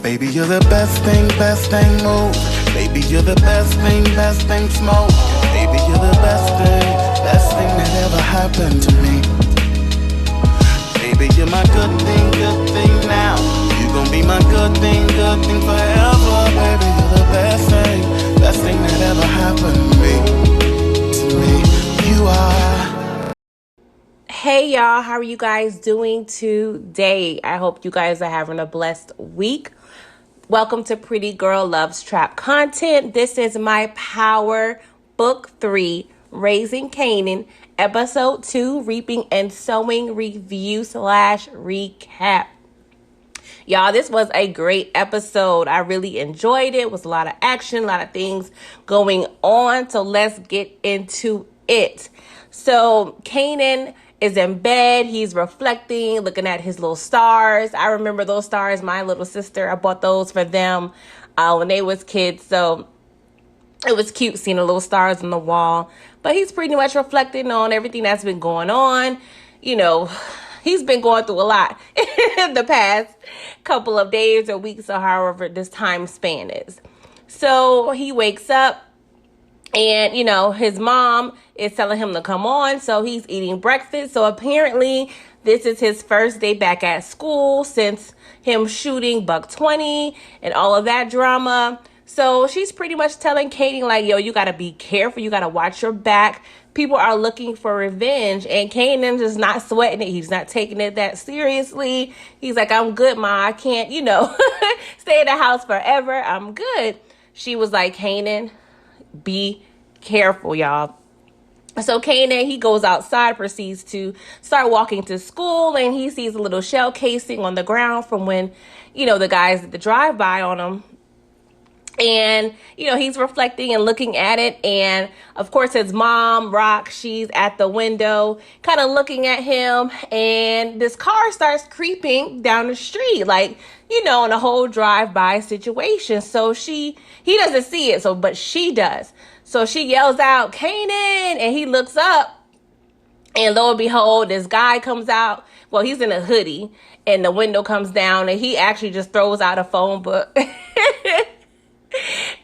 Baby, you're the best thing, move. Baby, you're the best thing, smoke. Baby, you're the best thing that ever happened to me. Baby, you're my good thing now. You gon' be my good thing forever. Baby, you're the best thing that ever happened to me. You are. Hey y'all, how are you guys doing today? I hope you guys are having a blessed week. Welcome to Pretty Girl Loves Trap content. This is my Power Book 3, Raising Kanan, Episode 2, Reaping and Sowing Review / Recap. Y'all, this was a great episode. I really enjoyed it. It was a lot of action, a lot of things going on. So let's get into it. So Kanan is in bed. He's reflecting, looking at his little stars. I remember those stars. My little sister, I bought those for them when they was kids. So it was cute seeing the little stars on the wall. But he's pretty much reflecting on everything that's been going on. You know, he's been going through a lot in the past couple of days or weeks or however this time span is. So he wakes up and, you know, his mom is telling him to come on. So he's eating breakfast. So apparently this is his first day back at school since him shooting buck 20 and all of that drama. So she's pretty much telling Katie, like, yo, you got to be careful. You got to watch your back. People are looking for revenge. And Kanan is not sweating it. He's not taking it that seriously. He's like, I'm good, Ma. I can't, you know, stay in the house forever. I'm good. She was like, Kanan, be careful, y'all. So Kanan, he goes outside, proceeds to start walking to school, and he sees a little shell casing on the ground from when, you know, the guys did the drive-by on him. And, you know, he's reflecting and looking at it. And, of course, his mom, Rock, she's at the window kind of looking at him. And this car starts creeping down the street, like, you know, in a whole drive-by situation. So he doesn't see it, but she does. So she yells out, Kanan, and he looks up. And lo and behold, this guy comes out. Well, he's in a hoodie. And the window comes down. And he actually just throws out a phone book.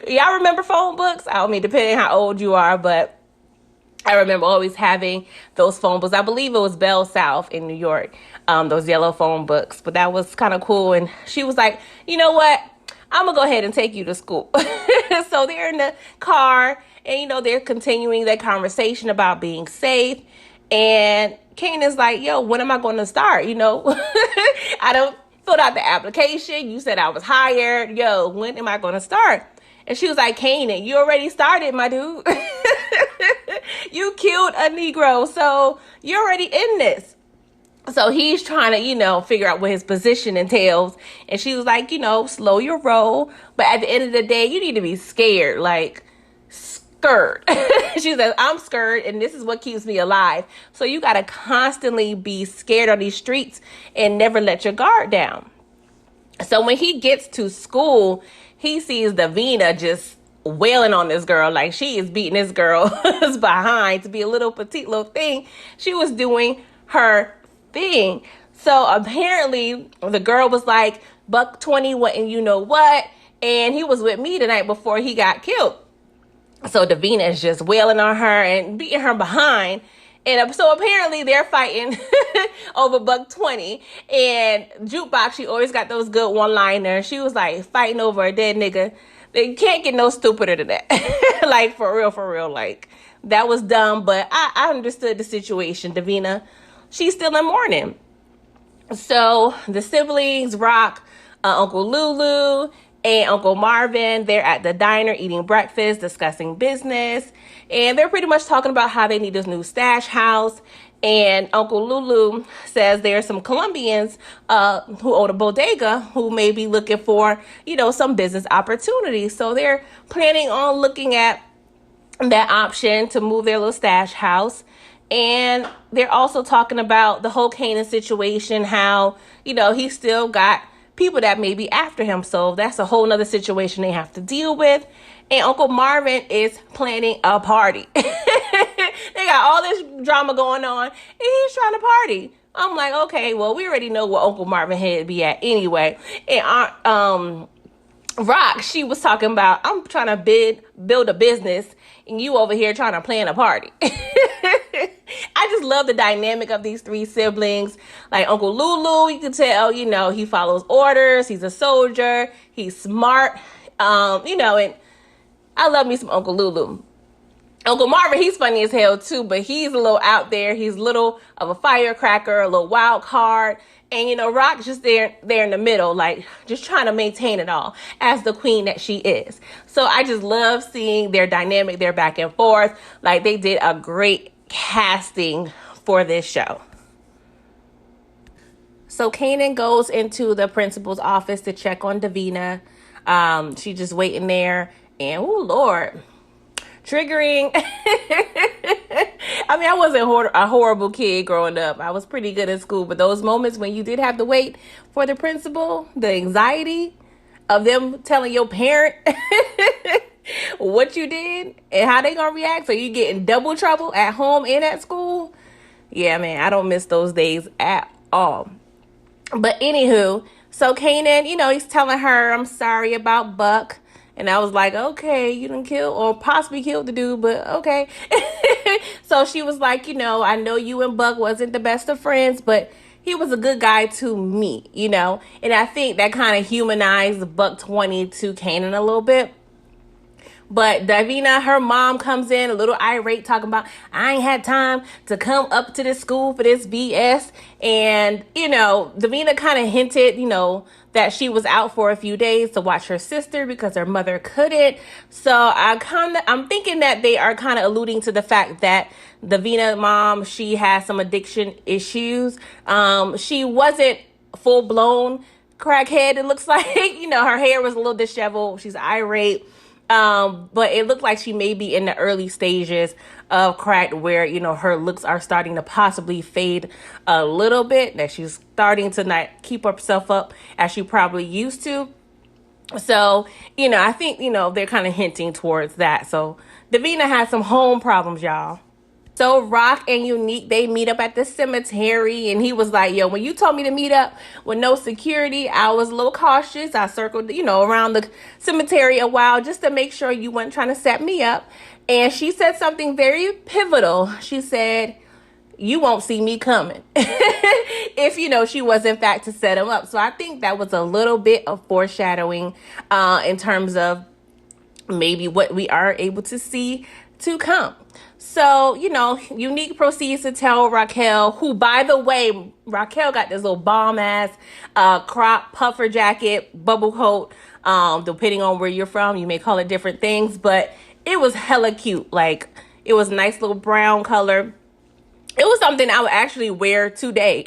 Y'all remember phone books? I mean, depending how old you are, but I remember always having those phone books. I believe it was Bell South in New York, those yellow phone books. But that was kind of cool. And she was like, you know what? I'm going to go ahead and take you to school. So they're in the car and, you know, they're continuing their conversation about being safe. And Kanan's like, yo, when am I going to start? You know, I don't filled out the application. You said I was hired. Yo, when am I going to start? And she was like, Kanan, you already started, my dude. You killed a Negro, so you're already in this. So he's trying to, you know, figure out what his position entails. And she was like, you know, slow your roll. But at the end of the day, you need to be scared, like scared. She says, I'm scared, and this is what keeps me alive. So you got to constantly be scared on these streets and never let your guard down. So when he gets to school, he sees Davina just wailing on this girl, like she is beating this girl's behind to be a little petite little thing. She was doing her thing. So apparently the girl was like, buck 20, what, and you know what? And he was with me the night before he got killed. So Davina is just wailing on her and beating her behind. And so apparently they're fighting over buck 20. And Jukebox, she always got those good one-liners. She was like fighting over a dead nigga. They can't get no stupider than that. Like, for real. Like, that was dumb. But I understood the situation. Davina, she's still in mourning. So the siblings, Rock, Uncle Lulu, and Uncle Marvin, they're at the diner eating breakfast, discussing business. And they're pretty much talking about how they need this new stash house. And Uncle Lulu says there are some Colombians who own a bodega who may be looking for, you know, some business opportunities. So they're planning on looking at that option to move their little stash house. And they're also talking about the whole Kanan situation, how, you know, he still got people that may be after him. So that's a whole nother situation they have to deal with. And Uncle Marvin is planning a party. They got all this drama going on, and he's trying to party. I'm like, okay, well, we already know where Uncle Marvin Head be at anyway. And Rock, she was talking about, I'm trying to build a business, and you over here trying to plan a party. I just love the dynamic of these three siblings. Like Uncle Lulu, you can tell, he follows orders. He's a soldier. He's smart. And I love me some Uncle Lulu. Uncle Marvin, he's funny as hell too, but he's a little out there. He's a little of a firecracker, a little wild card. And Rock's just there in the middle, like just trying to maintain it all as the queen that she is. So I just love seeing their dynamic, their back and forth. Like they did a great casting for this show. So Kanan goes into the principal's office to check on Davina. She's just waiting there, and oh Lord, triggering. I mean, I wasn't a horrible kid growing up. I was pretty good at school, but those moments when you did have to wait for the principal, the anxiety of them telling your parent what you did and how they gonna react, so you get in double trouble at home and at school. Yeah, man, I don't miss those days at all. But anywho, so Kanan, he's telling her, I'm sorry about Buck. And I was like, okay, you didn't kill or possibly killed the dude, but okay. So she was like, I know you and Buck wasn't the best of friends, but he was a good guy to me. And I think that kind of humanized Buck 20 to Kanan a little bit. But Davina, her mom, comes in a little irate talking about, I ain't had time to come up to this school for this BS. And, Davina kind of hinted, that she was out for a few days to watch her sister because her mother couldn't. So I'm thinking that they are kind of alluding to the fact that Davina mom, she has some addiction issues. She wasn't full blown crackhead, it looks like. Her hair was a little disheveled. She's irate. But it looked like she may be in the early stages of crack where, her looks are starting to possibly fade a little bit, that she's starting to not keep herself up as she probably used to. So, I think, they're kind of hinting towards that. So Davina has some home problems, y'all. So Rock and Unique, they meet up at the cemetery, and he was like, yo, when you told me to meet up with no security, I was a little cautious. I circled, around the cemetery a while just to make sure you weren't trying to set me up. And she said something very pivotal. She said, you won't see me coming. If, she was in fact to set him up. So I think that was a little bit of foreshadowing in terms of maybe what we are able to see to come. So, Unique proceeds to tell Raquel, who, by the way, Raquel got this little bomb-ass crop puffer jacket, bubble coat, depending on where you're from. You may call it different things, but it was hella cute. Like, it was nice little brown color. It was something I would actually wear today.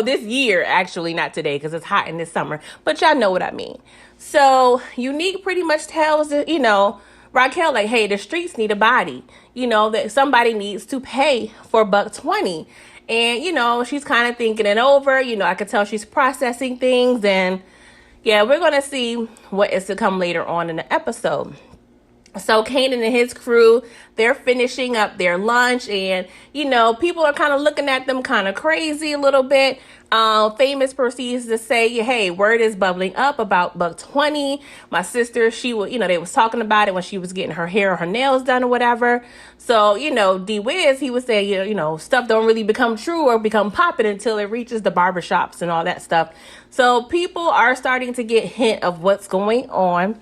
This year, actually, not today, because it's hot in this summer. But y'all know what I mean. So, Unique pretty much tells, Raquel, like, hey, the streets need a body. That somebody needs to pay for buck 20. And, she's kind of thinking it over. I could tell she's processing things. And, yeah, we're going to see what is to come later on in the episode. So Kanan and his crew, they're finishing up their lunch, and, people are kind of looking at them kind of crazy a little bit. Famous proceeds to say, hey, word is bubbling up about buck 20. My sister, she was, they was talking about it when she was getting her hair or her nails done or whatever. So, D-Wiz, he was saying, stuff don't really become true or become popping until it reaches the barbershops and all that stuff. So people are starting to get hint of what's going on.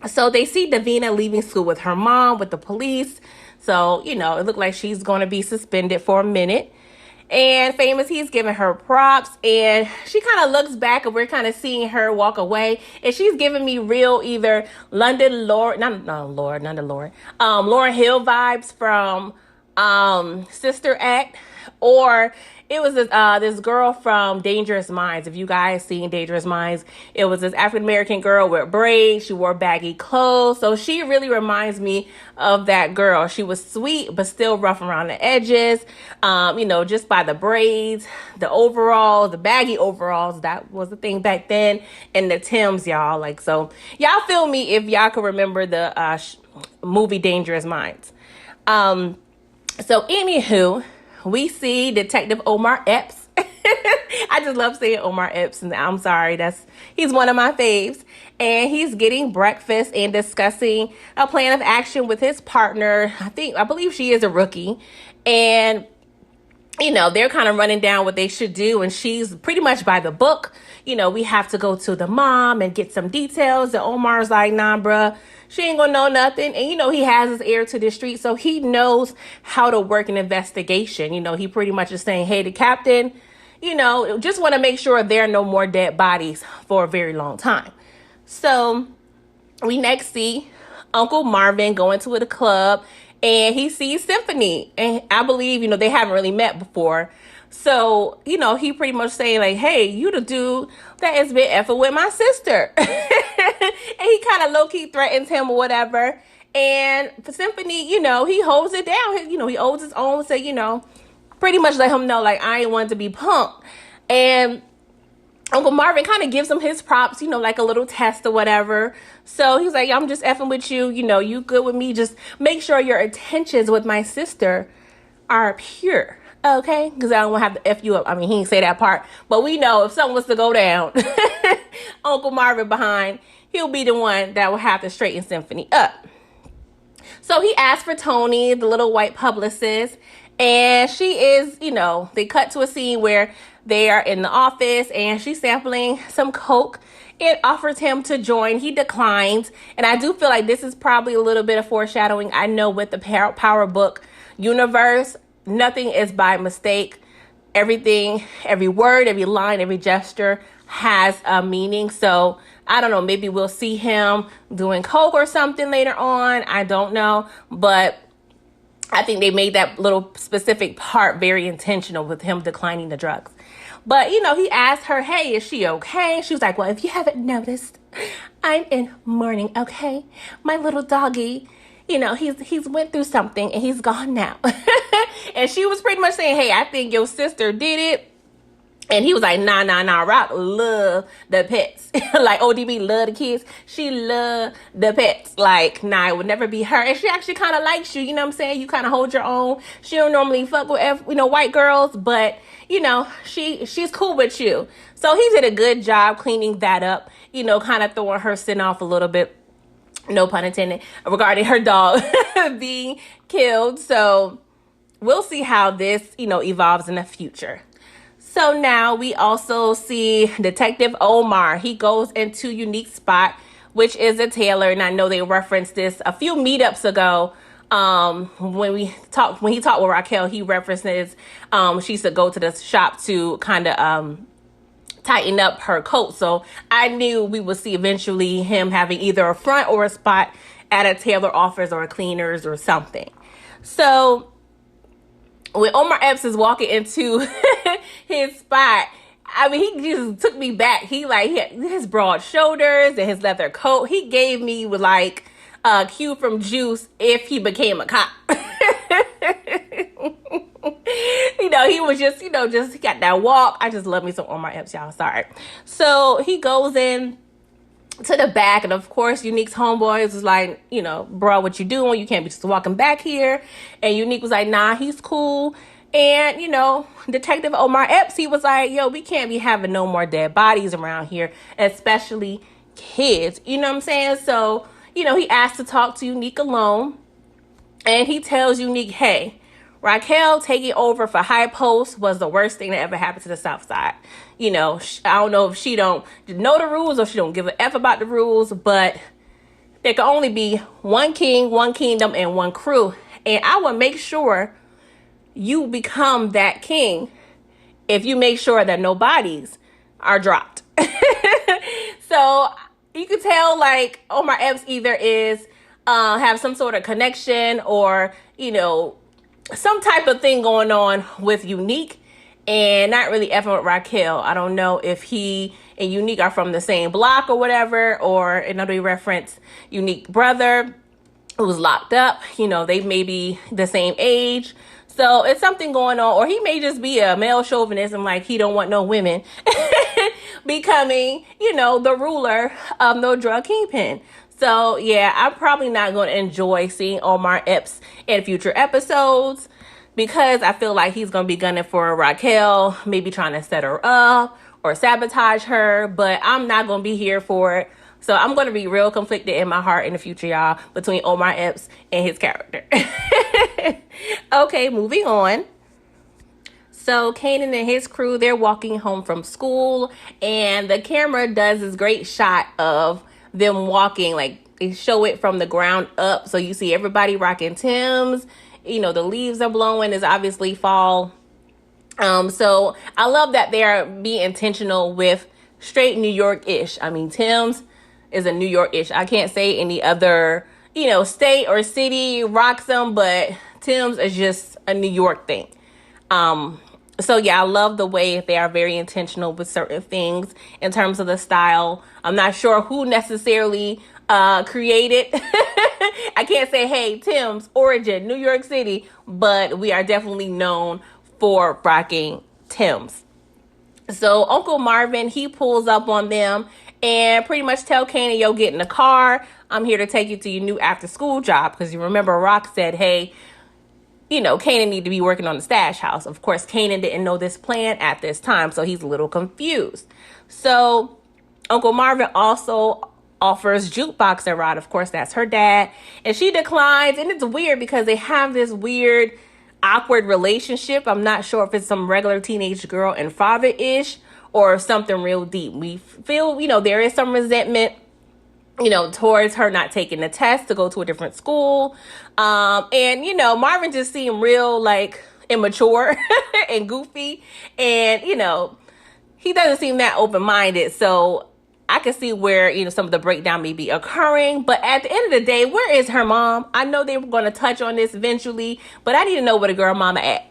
So they see Davina leaving school with her mom, with the police. So, it looked like she's going to be suspended for a minute. And Famous, he's giving her props. And she kind of looks back, and we're kind of seeing her walk away. And she's giving me real either Lauren Hill vibes from Sister Act, or it was this girl from Dangerous Minds. If you guys seen Dangerous Minds, it was this African-American girl with braids. She wore baggy clothes. So she really reminds me of that girl. She was sweet, but still rough around the edges. Just by the braids, the overalls, the baggy overalls. That was the thing back then. And the Timbs, y'all. Like, so y'all feel me if y'all can remember the movie Dangerous Minds. So anywho, we see Detective Omar Epps. I just love saying Omar Epps, and I'm sorry, he's one of my faves. And he's getting breakfast and discussing a plan of action with his partner. I believe she is a rookie. And they're kind of running down what they should do, and she's pretty much by the book. We have to go to the mom and get some details. And Omar's like, nah, bruh, she ain't gonna know nothing. And, he has his ear to the street, so he knows how to work an investigation. He pretty much is saying, hey, the captain, just want to make sure there are no more dead bodies for a very long time. So we next see Uncle Marvin going to the club, and he sees Symphony. And I believe, they haven't really met before. So, he pretty much saying like, hey, you the dude that has been effing with my sister. And he kind of low-key threatens him or whatever. And for Symphony, he holds it down. He holds his own, say, pretty much let him know, like, I ain't want to be punked. And Uncle Marvin kind of gives him his props, like a little test or whatever. So he's like, I'm just effing with you. You good with me. Just make sure your intentions with my sister are pure. Okay? Because I don't want to have to F you up. I mean, he didn't say that part. But we know if something was to go down, Uncle Marvin behind, he'll be the one that will have to straighten Symphony up. So he asked for Tony, the little white publicist, and she is, they cut to a scene where they are in the office and she's sampling some coke and offers him to join. He declines. And I do feel like this is probably a little bit of foreshadowing. I know with the Power Book universe, nothing is by mistake. Everything, every word, every line, every gesture has a meaning. So I don't know, maybe we'll see him doing coke or something later on. I don't know. But I think they made that little specific part very intentional with him declining the drugs. But, he asked her, hey, is she okay? She was like, well, if you haven't noticed, I'm in mourning, okay? My little doggy, he's went through something and he's gone now. And she was pretty much saying, hey, I think your sister did it. And he was like, nah, Rock love the pets. Like ODB love the kids. She love the pets. Like, nah, it would never be her. And she actually kind of likes you. You know what I'm saying? You kind of hold your own. She don't normally fuck with, white girls. But, she's cool with you. So he did a good job cleaning that up. Kind of throwing her sin off a little bit. No pun intended. Regarding her dog being killed. So we'll see how this, evolves in the future. So now we also see Detective Omar. He goes into Unique's spot, which is a tailor. And I know they referenced this a few meetups ago. When he talked with Raquel, he references she used to go to the shop to kind of tighten up her coat. So I knew we would see eventually him having either a front or a spot at a tailor office or a cleaner's or something. So when Omar Epps is walking into his spot, I mean, he just took me back. He his broad shoulders and his leather coat. He gave me like a cue from Juice if he became a cop. He was just, he got that walk. I just love me some Omar Epps, y'all. Sorry. So he goes in to the back, and of course Unique's homeboys was like, bro, what you doing? You can't be just walking back here. And Unique was like, nah, he's cool. And Detective Omar Epps, he was like, yo, we can't be having no more dead bodies around here, especially kids. You know what I'm saying? So he asked to talk to Unique alone, and he tells Unique, hey, Raquel taking over for High Post was the worst thing that ever happened to the South Side. I don't know if she don't know the rules or she don't give a F about the rules, but there can only be one king, one kingdom, and one crew. And I will make sure you become that king if you make sure that no bodies are dropped. So you could tell like Omar Epps either is have some sort of connection or, some type of thing going on with Unique and not really effing with Raquel. I don't know if he and Unique are from the same block or whatever, or another reference Unique brother who's locked up. They may be the same age. So it's something going on, or he may just be a male chauvinist and like he don't want no women becoming, the ruler of no drug kingpin. So yeah, I'm probably not going to enjoy seeing Omar Epps in future episodes. because I feel like he's going to be gunning for Raquel, maybe trying to set her up or sabotage her, but I'm not going to be here for it. So I'm going to be real conflicted in my heart in the future, y'all, between Omar Epps and his character. Okay, moving on. So Kanan and his crew, they're walking home from school, and the camera does this great shot of them walking, like they show it from the ground up. So you see everybody rocking Timbs. The leaves are blowing. It's obviously fall. So I love that they're being intentional with straight New York-ish. I mean, Tim's is a New York-ish. I can't say any other, state or city rocks them, but Tim's is just a New York thing. So yeah, I love the way they are very intentional with certain things in terms of the style. I'm not sure who necessarily created. I can't say, hey, Tim's origin, New York City, but we are definitely known for rocking Tim's. So Uncle Marvin, he pulls up on them and pretty much tell Kanan, yo, get in the car. I'm here to take you to your new after school job. Because you remember Rock said, hey, Kanan need to be working on the stash house. Of course, Kanan didn't know this plan at this time, so he's a little confused. So Uncle Marvin also offers Jukebox a ride. Of course, that's her dad. And she declines. And it's weird because they have this weird, awkward relationship. I'm not sure if it's some regular teenage girl and father-ish or something real deep. We feel, there is some resentment towards her not taking the test to go to a different school. And, Marvin just seemed real, like, immature and goofy. And, he doesn't seem that open-minded. So I can see where, some of the breakdown may be occurring. But at the end of the day, where is her mom? I know they were going to touch on this eventually, but I need to know where the girl mama at.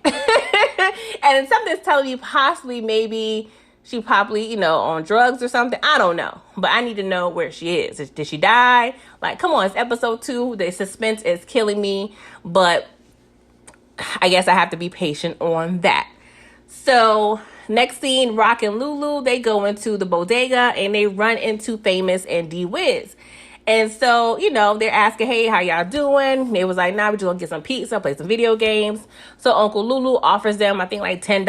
And something's telling me possibly maybe she probably, on drugs or something. I don't know. But I need to know where she is. Did she die? Like, come on, it's episode 2. The suspense is killing me. But I guess I have to be patient on that. So next scene, Rock and Lulu, they go into the bodega and they run into Famous and D-Wiz. And so, they're asking, hey, how y'all doing? They was like, nah, we're just gonna get some pizza, play some video games. So Uncle Lulu offers them, I think, like $10.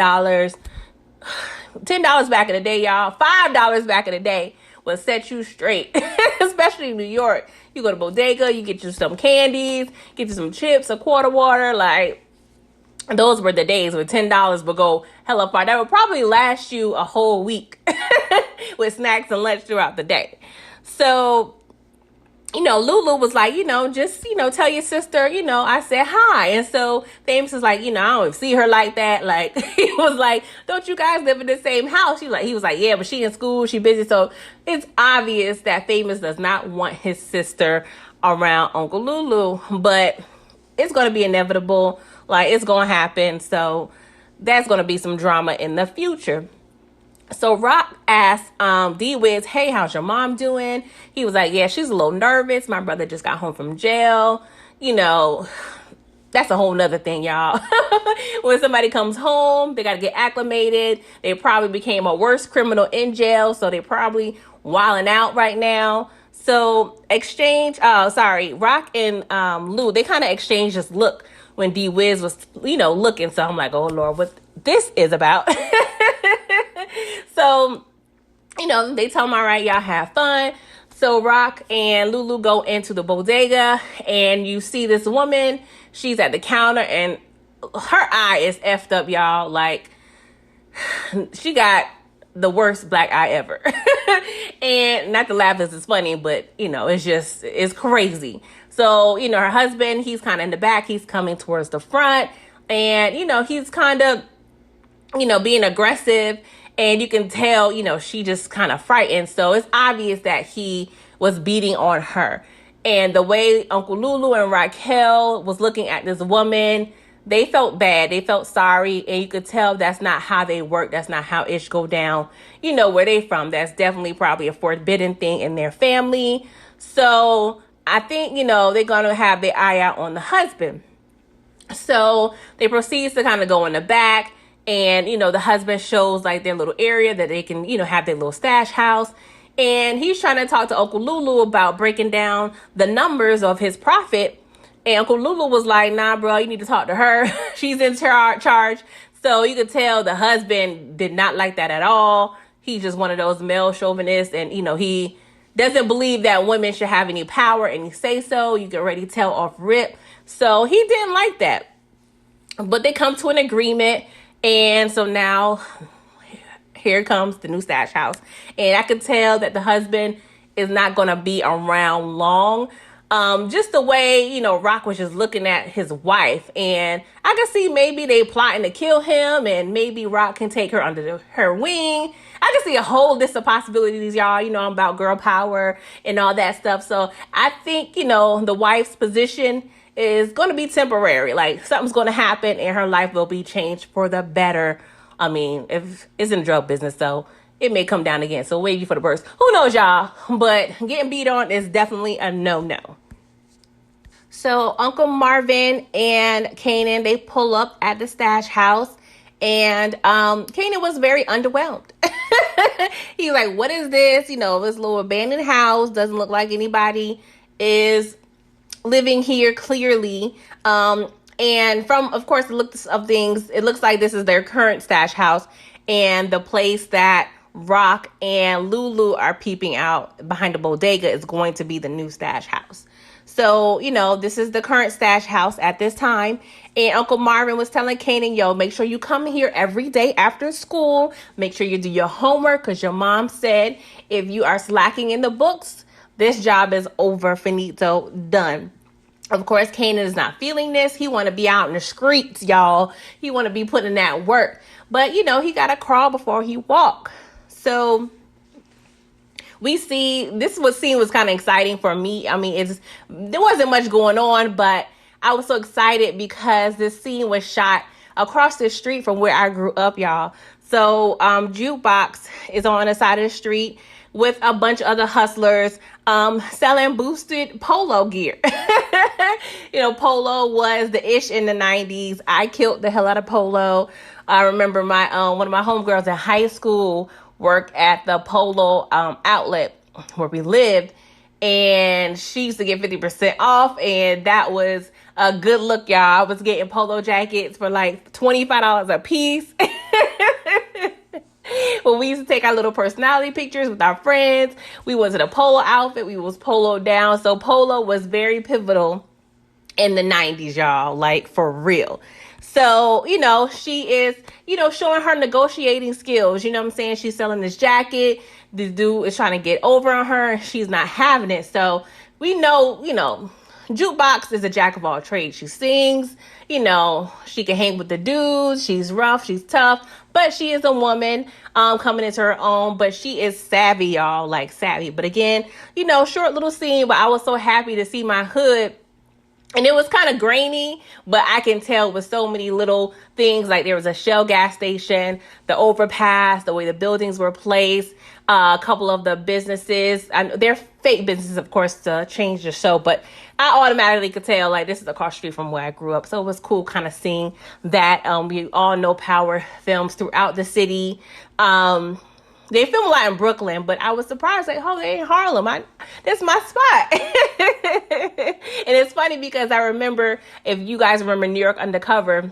$10 back in the day, y'all. $5 back in the day will set you straight, especially in New York. You go to Bodega, you get you some candies, get you some chips, a quart of water. Like, those were the days when $10 would go hella far. That would probably last you a whole week with snacks and lunch throughout the day. So, Lulu was like, just, tell your sister, I said hi. And so Famous is like, I don't see her like that. Like, he was like, don't you guys live in the same house? He was like, yeah, but she in school, she busy. So it's obvious that Famous does not want his sister around Uncle Lulu, but it's going to be inevitable. Like, it's going to happen. So that's going to be some drama in the future. So Rock asked D-Wiz, hey, how's your mom doing? He was like, yeah, she's a little nervous. My brother just got home from jail. That's a whole nother thing, y'all. When somebody comes home, they got to get acclimated. They probably became a worse criminal in jail, so they probably wilding out right now. So Rock and Lou, they kind of exchanged this look when D-Wiz was, looking. So I'm like, oh, Lord, what this is about. So, they tell him, all right, y'all have fun. So Rock and Lulu go into the bodega and you see this woman. She's at the counter and her eye is effed up, y'all. Like, she got the worst black eye ever. And not to laugh, this is funny, but, it's crazy. So, her husband, he's kind of in the back. He's coming towards the front. And, he's kind of, being aggressive. And you can tell, she just kind of frightened. So it's obvious that he was beating on her. And the way Uncle Lulu and Raquel was looking at this woman, they felt bad. They felt sorry. And you could tell that's not how they work. That's not how ish go down. Where they from. That's definitely probably a forbidden thing in their family. So I think, they're going to have their eye out on the husband. So they proceed to kind of go in the back. And, the husband shows like their little area that they can, have their little stash house. And he's trying to talk to Uncle Lulu about breaking down the numbers of his profit And Uncle Lulu was like, nah, bro, you need to talk to her. She's in charge. So you could tell the husband did not like that at all. He's just one of those male chauvinists. And, he doesn't believe that women should have any power, any say so. You can already tell off rip. So he didn't like that. But they come to an agreement. And so now here comes the new stash house. And I could tell that the husband is not going to be around long. Just the way, Rock was just looking at his wife. And I could see maybe they plotting to kill him, and maybe Rock can take her under her wing. I can see a whole list of possibilities, y'all. I'm about girl power and all that stuff. So I think, the wife's position is going to be temporary. Like, something's going to happen and her life will be changed for the better. I mean, if it's in the drug business, so it may come down again. So wavy for the birds. Who knows, y'all? But getting beat on is definitely a no-no. So Uncle Marvin and Kanan, they pull up at the stash house, and Kanan was very underwhelmed. He's like, what is this? This little abandoned house doesn't look like anybody is living here clearly. And from, of course, the looks of things, it looks like this is their current stash house, and the place that Rock and Lulu are peeping out behind the bodega is going to be the new stash house. So, this is the current stash house at this time. And Uncle Marvin was telling Kanan, yo, make sure you come here every day after school. Make sure you do your homework, because your mom said if you are slacking in the books, this job is over, finito, done. Of course, Kanan is not feeling this. He want to be out in the streets, y'all. He want to be putting in that work. But, he got to crawl before he walk. So we see, scene was kind of exciting for me. I mean, there wasn't much going on, but I was so excited because this scene was shot across the street from where I grew up, y'all. So Jukebox is on the side of the street with a bunch of other hustlers selling boosted polo gear. Polo was the ish in the 90s. I killed the hell out of polo. I remember my one of my homegirls in high school worked at the polo outlet where we lived, and she used to get 50% off, and that was a good look, y'all. I was getting polo jackets for like $25 a piece. When we used to take our little personality pictures with our friends, we was in a polo outfit, we was polo down. So polo was very pivotal in the 90s, y'all, like for real. So, she is, showing her negotiating skills. You know what I'm saying? She's selling this jacket. This dude is trying to get over on her. She's not having it. So we know, Jukebox is a jack of all trades. She sings, she can hang with the dudes. She's rough. She's tough. But she is a woman coming into her own. But she is savvy, y'all, like savvy. But again, short little scene. But I was so happy to see my hood. And it was kind of grainy, but I can tell with so many little things, like there was a Shell gas station, the overpass, the way the buildings were placed, a couple of the businesses. They're fake businesses, of course, to change the show, but I automatically could tell, like, this is across the street from where I grew up. So it was cool kind of seeing that. We all know Power films throughout the city. They film a lot in Brooklyn, but I was surprised, like, oh, they in Harlem. That's my spot. And it's funny because I remember, if you guys remember New York Undercover,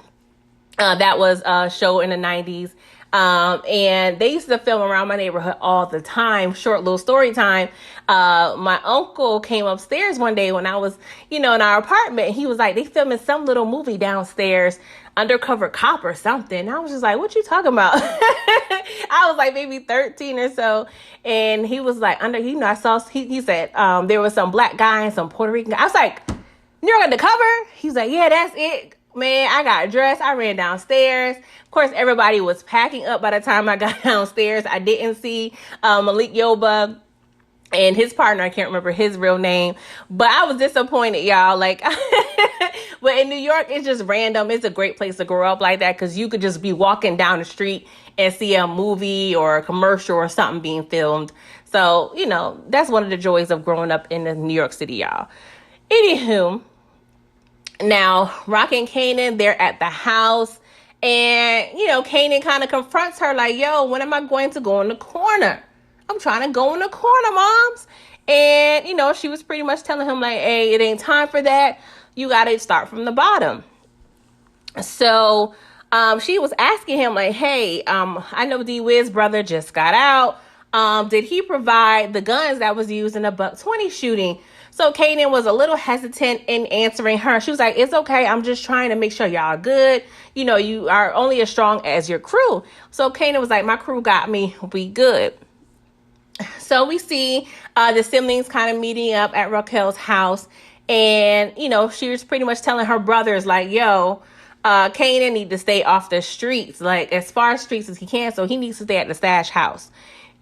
that was a show in the 90s. And they used to film around my neighborhood all the time. Short little story time. My uncle came upstairs one day when I was, in our apartment. And he was like, they filming some little movie downstairs, Undercover Cop or something. I was just like, what you talking about? I was like maybe 13 or so. And he was like, I saw, he said, there was some black guy and some Puerto Rican guy. I was like, New York Undercover? He's like, yeah, that's it. Man, I got dressed. I ran downstairs. Of course, everybody was packing up by the time I got downstairs. I didn't see Malik Yoba and his partner. I can't remember his real name, but I was disappointed, y'all. Like, but in New York, it's just random. It's a great place to grow up like that, because you could just be walking down the street and see a movie or a commercial or something being filmed. So, that's one of the joys of growing up in New York City, y'all. Anywho, now Rock and Kanan, they're at the house, and Kanan kind of confronts her like, yo, when am I going to go in the corner? I'm trying to go in the corner, moms. And she was pretty much telling him like, hey, it ain't time for that. you got to start from the bottom. So she was asking him like, hey, I know D-Wiz brother just got out. Did he provide the guns that was used in the buck 20 shooting? So Kanan was a little hesitant in answering her. She was like, it's okay. I'm just trying to make sure y'all are good. You know, you are only as strong as your crew. So Kanan was like, my crew got me. We good. So we see the siblings kind of meeting up at Raquel's house. And, you know, she was pretty much telling her brothers, like, yo, Kanan need to stay off the streets, like as far as streets as he can. So he needs to stay at the stash house.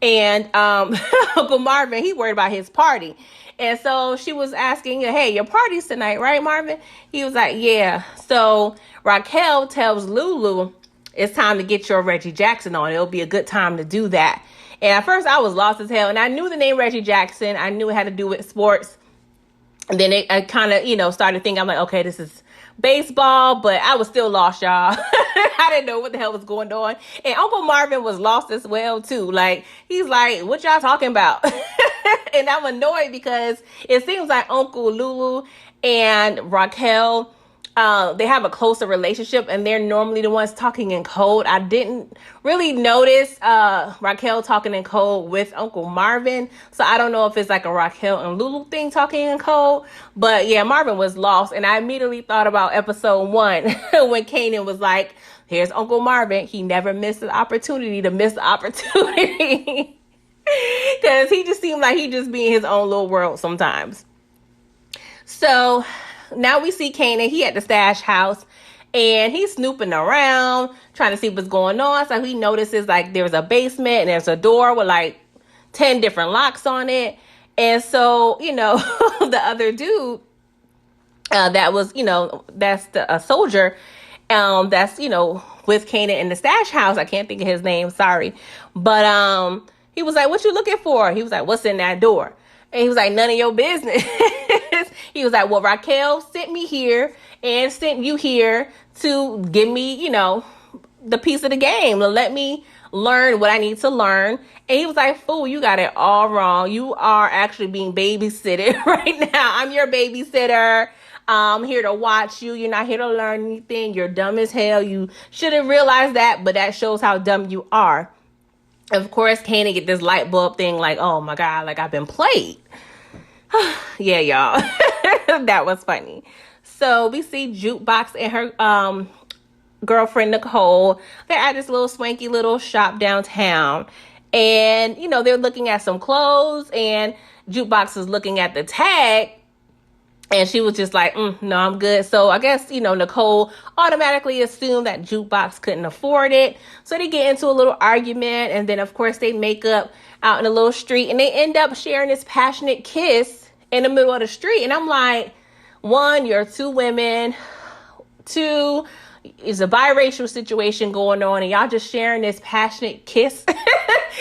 And Uncle Marvin, he worried about his party. And so she was asking, hey, your party's tonight, right, Marvin? He was like, yeah. So Raquel tells Lulu, it's time to get your Reggie Jackson on. It'll be a good time to do that. And at first I was lost as hell. And I knew the name Reggie Jackson. I knew it had to do with sports. And then I kind of, you know, started thinking, I'm like, okay, this is baseball, but I was still lost, y'all. I didn't know what the hell was going on. And Uncle Marvin was lost as well, too. Like, he's like, what y'all talking about? And I'm annoyed because it seems like Uncle Lulu and Raquel, they have a closer relationship, and they're normally the ones talking in code. I didn't really notice Raquel talking in code with Uncle Marvin, so I don't know if it's like a Raquel and Lulu thing talking in code. But yeah, Marvin was lost, and I immediately thought about episode 1 when Kanan was like, here's Uncle Marvin. He never missed an opportunity to miss the opportunity. Because he just seemed like he just be in his own little world sometimes. So now we see Kanan. He at the stash house, and he's snooping around, trying to see what's going on. So he notices like there's a basement and there's a door with like 10 different locks on it. And so, you know, the other dude that was, you know, that's a soldier that's, you know, with Kanan in the stash house. I can't think of his name. Sorry. But he was like, what you looking for? He was like, what's in that door? And he was like, none of your business. He was like, well, Raquel sent me here and sent you here to give me, you know, the piece of the game, to let me learn what I need to learn. And he was like, fool, you got it all wrong. You are actually being babysitted right now. I'm your babysitter. I'm here to watch you. You're not here to learn anything. You're dumb as hell. You should have realized that, but that shows how dumb you are. Of course, Kanan get this light bulb thing like, oh my God, like I've been played. Yeah, y'all. That was funny. So we see Jukebox and her girlfriend Nicole. They're at this little swanky little shop downtown. And, you know, they're looking at some clothes, and Jukebox is looking at the tag. And she was just like, no, I'm good. So I guess, you know, Nicole automatically assumed that Jukebox couldn't afford it. So they get into a little argument. And then, of course, they make up out in a little street. And they end up sharing this passionate kiss in the middle of the street. And I'm like, 1, you're 2 women. 2, is a biracial situation going on. And y'all just sharing this passionate kiss.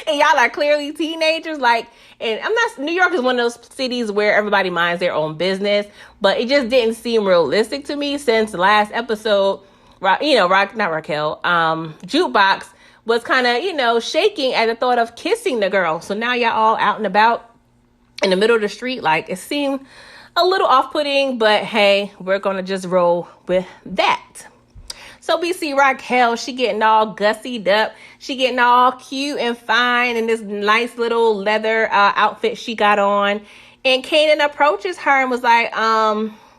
And y'all are clearly teenagers. Like, and I'm not, New York is one of those cities where everybody minds their own business, but it just didn't seem realistic to me since the last episode, you know, not Raquel, Jukebox was kind of, you know, shaking at the thought of kissing the girl. So now y'all all out and about in the middle of the street. Like, it seemed a little off-putting, but hey, we're going to just roll with that. So we see Raquel, she getting all gussied up. She getting all cute and fine in this nice little leather outfit she got on. And Kanan approaches her and was like,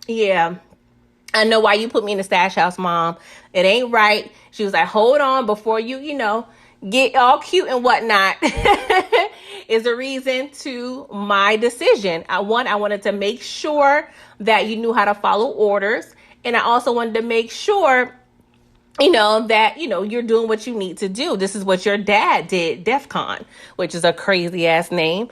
yeah, I know why you put me in the stash house, Mom. It ain't right. She was like, hold on before you, you know, get all cute and whatnot. Is a reason to my decision. I wanted to make sure that you knew how to follow orders. And I also wanted to make sure, you know, that, you know, you're doing what you need to do. This is what your dad did, DEF CON, which is a crazy ass name.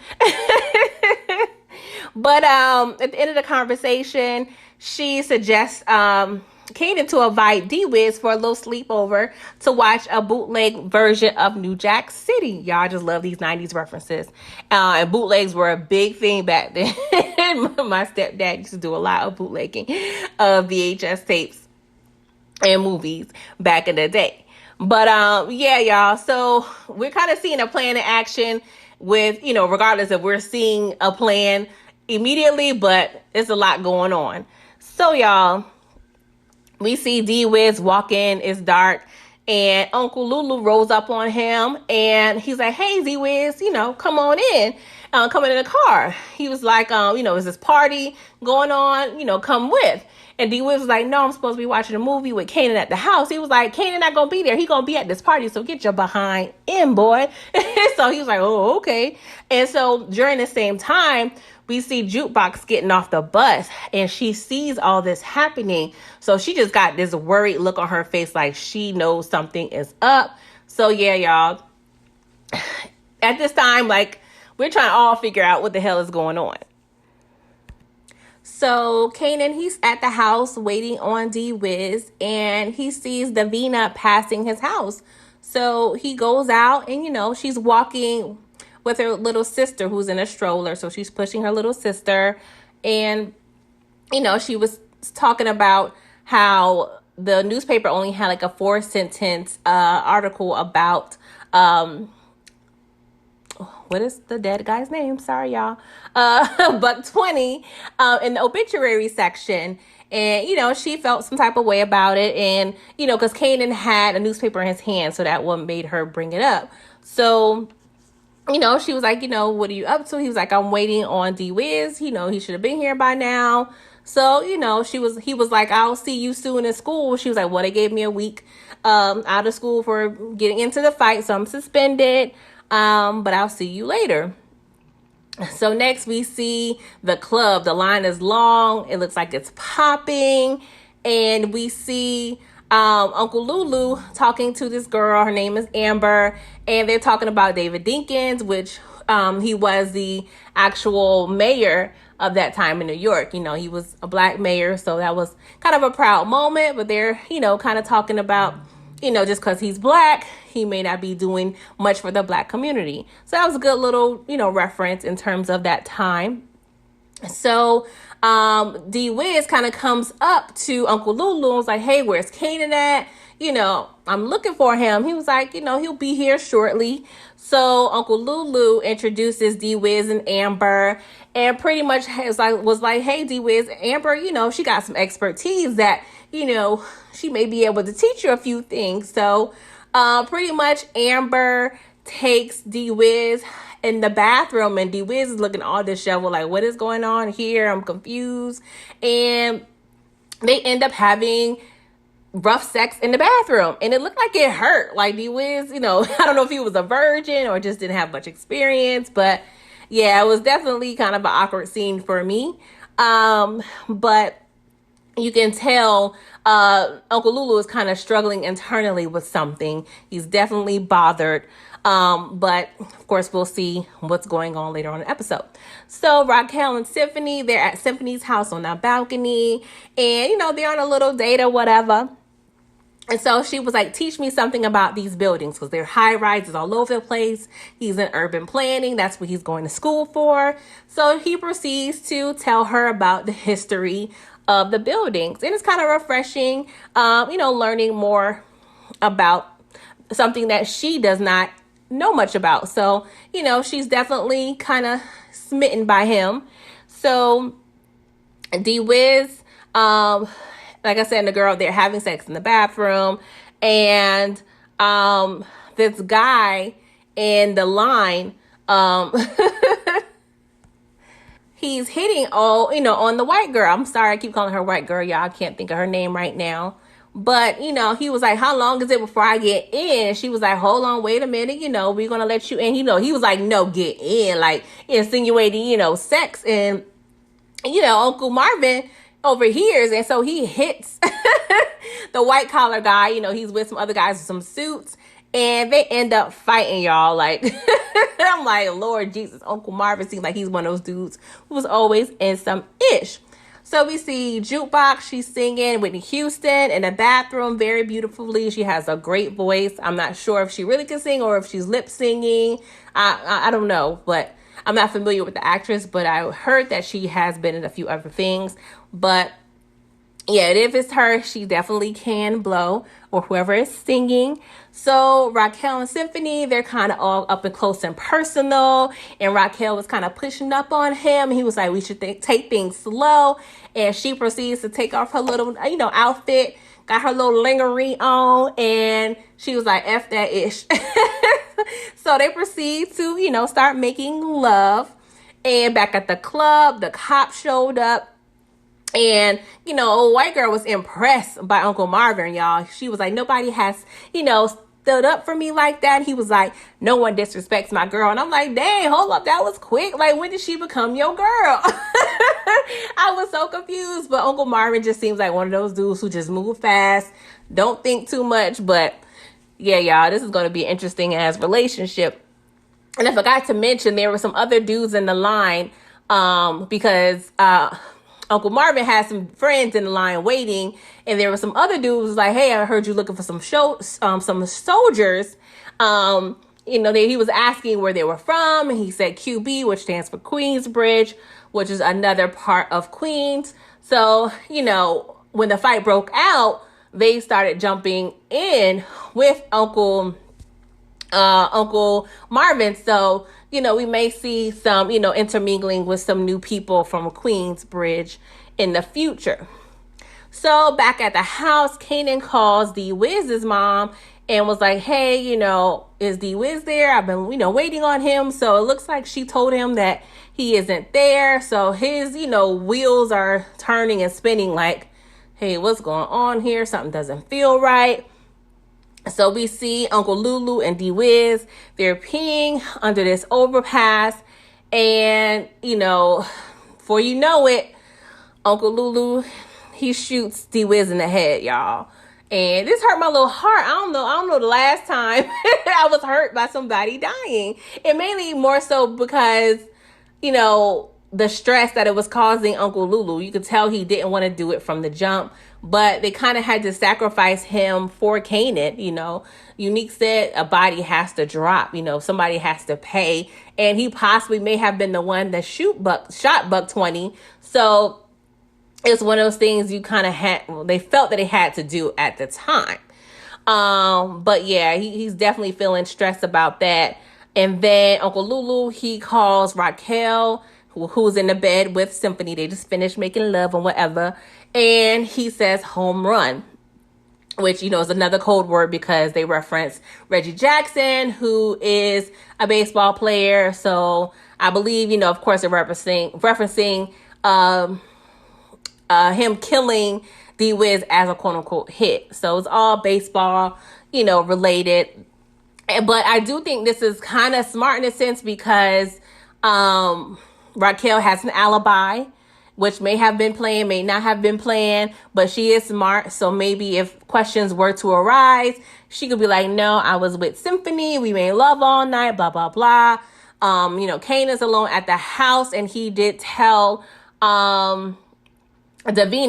But at the end of the conversation, she suggests Kanan to invite D-Wiz for a little sleepover to watch a bootleg version of New Jack City. Y'all just love these 90s references. And bootlegs were a big thing back then. My stepdad used to do a lot of bootlegging of VHS tapes and movies back in the day. But yeah, y'all. So we're kind of seeing a plan in action with, you know, regardless if we're seeing a plan immediately, but it's a lot going on. So y'all, we see D Wiz walk in, it's dark, and Uncle Lulu rolls up on him and he's like, "Hey D Wiz, come on in. Come in the car." He was like, is this party going on? Come with. And D Wiz was like, "No, I'm supposed to be watching a movie with Kanan at the house." He was like, "Kanan not gonna be there. He gonna be at this party, so get your behind in, boy." So he was like, "Oh, okay." And so during the same time, we see Jukebox getting off the bus and she sees all this happening. So she just got this worried look on her face like she knows something is up. So yeah, y'all. At this time, like, we're trying to all figure out what the hell is going on. So Kanan, he's at the house waiting on D Wiz and he sees Davina passing his house. So he goes out and, she's walking with her little sister who's in a stroller. So she's pushing her little sister. And, she was talking about how the newspaper only had like a 4 sentence article about what is the dead guy's name? Sorry, y'all. Buck 20 in the obituary section. And, she felt some type of way about it. And, because Kanan had a newspaper in his hand, so that one made her bring it up. So, she was like, "What are you up to?" He was like, "I'm waiting on D Wiz. He should have been here by now." So, he was like, "I'll see you soon in school." She was like, "Well, they gave me a week out of school for getting into the fight, so I'm suspended. But I'll see you later." So next we see the club. The line is long. It looks like it's popping. And we see Uncle Lulu talking to this girl. Her name is Amber. And they're talking about David Dinkins, which he was the actual mayor of that time in New York. He was a black mayor. So that was kind of a proud moment. But they're, kind of talking about just because he's black, he may not be doing much for the black community. So that was a good little, reference in terms of that time. So D Wiz kind of comes up to Uncle Lulu and was like, "Hey, where's Kanan at? I'm looking for him." He was like, "He'll be here shortly." So Uncle Lulu introduces D Wiz and Amber and pretty much was like, "Hey, D Wiz, Amber, she got some expertise that, she may be able to teach you a few things." So pretty much Amber takes D Wiz in the bathroom and D Wiz is looking all disheveled, like, "What is going on here? I'm confused." And they end up having rough sex in the bathroom and it looked like it hurt. Like D Wiz, I don't know if he was a virgin or just didn't have much experience, but yeah, it was definitely kind of an awkward scene for me. But you can tell Uncle Lulu is kind of struggling internally with something. He's definitely bothered. But of course, we'll see what's going on later on in the episode. So Raquel and Symphony, they're at Symphony's house on that balcony. And, they're on a little date or whatever. And so she was like, "Teach me something about these buildings," because they're high rises all over the place. He's in urban planning. That's what he's going to school for. So he proceeds to tell her about the history of the buildings. And it's kind of refreshing, learning more about something that she does not know much about. So, she's definitely kind of smitten by him. So D Wiz, like I said, and the girl, they're having sex in the bathroom. And this guy in the line, he's hitting on the white girl. I'm sorry, I keep calling her white girl, y'all. I can't think of her name right now. But, he was like, "How long is it before I get in?" And she was like, "Hold on, wait a minute. We're going to let you in." He was like, "No, get in," like insinuating, sex. And, Uncle Marvin overhears. And so he hits the white collar guy. He's with some other guys with some suits. And they end up fighting, y'all. Like, I'm like, Lord Jesus, Uncle Marvin seems like he's one of those dudes who was always in some ish. So we see Jukebox. She's singing Whitney Houston in the bathroom very beautifully. She has a great voice. I'm not sure if she really can sing or if she's lip singing. I don't know, but I'm not familiar with the actress, but I heard that she has been in a few other things. But Yeah, and if it's her, she definitely can blow, or whoever is singing. So Raquel and Symphony, they're kind of all up and close and personal. And Raquel was kind of pushing up on him. He was like, we should take things slow. And she proceeds to take off her little, outfit, got her little lingerie on, and she was like, F that ish. So they proceed to, start making love. And back at the club, the cop showed up. And, old white girl was impressed by Uncle Marvin, y'all. She was like, nobody has, stood up for me like that. He was like, no one disrespects my girl. And I'm like, dang, hold up, that was quick. Like, when did she become your girl? I was so confused. But Uncle Marvin just seems like one of those dudes who just move fast, don't think too much. But yeah, y'all, this is going to be an interesting ass relationship. And I forgot to mention there were some other dudes in the line, because Uncle Marvin had some friends in the line waiting, and there were some other dudes like, "Hey, I heard you looking for some some soldiers." He was asking where they were from, and he said QB, which stands for Queensbridge, which is another part of Queens. So, when the fight broke out, they started jumping in with Uncle Marvin. So, we may see some, intermingling with some new people from Queensbridge in the future. So back at the house, Kanan calls D Wiz's mom and was like, hey, is D Wiz there? I've been, waiting on him. So it looks like she told him that he isn't there. So his, wheels are turning and spinning like, hey, what's going on here? Something doesn't feel right. So we see Uncle Lulu and D Wiz, they're peeing under this overpass. And, before you know it, Uncle Lulu, he shoots D Wiz in the head, y'all. And this hurt my little heart. I don't know the last time I was hurt by somebody dying. And mainly more so because, the stress that it was causing Uncle Lulu. You could tell he didn't want to do it from the jump, but they kind of had to sacrifice him for Kanan. Unique said a body has to drop, somebody has to pay, and he possibly may have been the one that shot Buck 20. So it's one of those things you kind of they felt that they had to do at the time. But yeah, he's definitely feeling stressed about that. And then Uncle Lulu, he calls Raquel, who's in the bed with Symphony. They just finished making love and whatever. And he says home run, which, is another code word because they reference Reggie Jackson, who is a baseball player. So I believe, of course, they're referencing him killing D Wiz as a quote unquote hit. So it's all baseball, related. But I do think this is kind of smart in a sense because Raquel has an alibi, which may have been planned, may not have been planned, but she is smart. So maybe if questions were to arise, she could be like, no, I was with Symphony. We made love all night, blah, blah, blah. Kanan's alone at the house, and he did tell Davina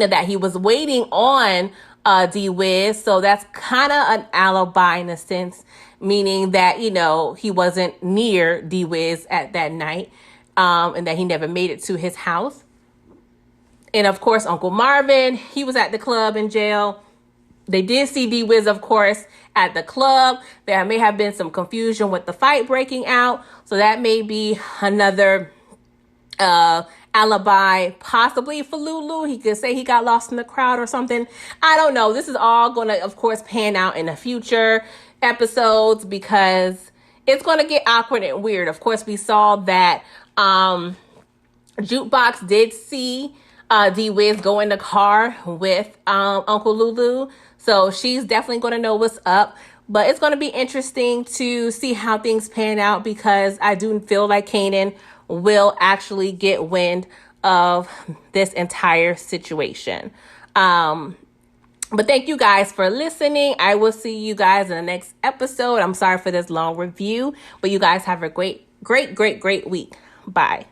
that he was waiting on D Wiz. So that's kind of an alibi in a sense, meaning that, he wasn't near D Wiz at that night, and that he never made it to his house. And of course, Uncle Marvin, he was at the club in jail. They did see D Wiz, of course, at the club. There may have been some confusion with the fight breaking out. So that may be another alibi, possibly for Lulu. He could say he got lost in the crowd or something. I don't know. This is all going to, of course, pan out in the future episodes because it's going to get awkward and weird. Of course, we saw that Jukebox did see D Wiz go in the car with Uncle Lulu. So she's definitely going to know what's up. But it's going to be interesting to see how things pan out because I do feel like Kanan will actually get wind of this entire situation. But thank you guys for listening. I will see you guys in the next episode. I'm sorry for this long review, but you guys have a great week. Bye.